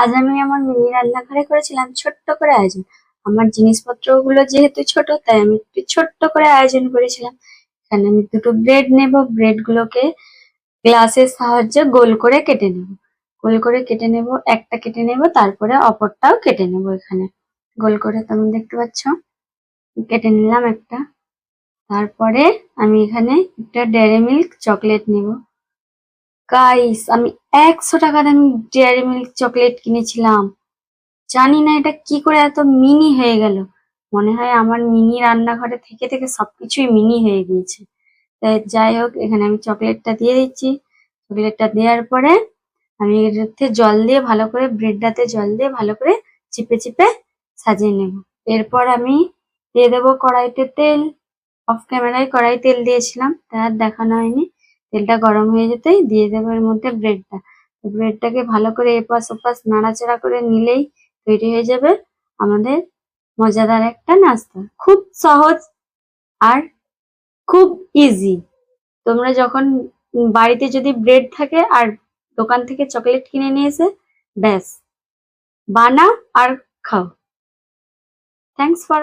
আজ আমি আমার মিনি রান্নাঘরে করেছিলাম ছোট্ট করে আয়োজন। আমার জিনিসপত্রগুলো যেহেতু ছোট, তাই আমি একটু ছোট্ট করে আয়োজন করেছিলাম। এখানে আমি দুটো ব্রেড নেব, ব্রেড গুলোকে গ্লাসের সাহায্যে গোল করে কেটে নেব। গোল করে কেটে নেব, একটা কেটে নেব, তারপরে অপরটাও কেটে নেব। এখানে গোল করে তুমি দেখতে পাচ্ছ, কেটে নিলাম একটা। তারপরে আমি এখানে একটা ডেয়ারি মিল্ক চকলেট নেব। গাইস, আমি 100 টাকা দামি ডেয়ারি মিল্ক চকলেট কিনেছিলাম। জানি না এটা কি করে এত মিনি হয়ে গেল। মনে হয় আমার মিনি রান্নাঘরে থেকে থেকে সবকিছুই মিনি হয়ে গিয়েছে। তাই যাই হোক, এখানে আমি চকলেটটা দিয়ে দিচ্ছি। চকলেটটা দেওয়ার পরে আমি এর মধ্যে জল দিয়ে ভালো করে, ব্রেডটাতে জল দিয়ে ভালো করে চিপে চিপে সাজিয়ে নেব। এরপর আমি দিয়ে দেবো কড়াইতে তেল। অফ ক্যামেরায় কড়াই তেল দিয়েছিলাম, তা আর দেখানো হয়নি। তেলটা গরম হয়ে যেতেই দিয়ে দেবো এর মধ্যে ব্রেডটা। ব্রেডটাকে ভালো করে এপাশ ওপাশ নাড়াচাড়া করে নিলেই তৈরি হয়ে যাবে আমাদের মজাদার একটা নাস্তা। খুব সহজ আর খুব ইজি। তোমরা যখন বাড়িতে যদি ব্রেড থাকে আর দোকান থেকে চকলেট কিনে নিয়ে এসে ব্যাস বানাও আর খাও। Thanks for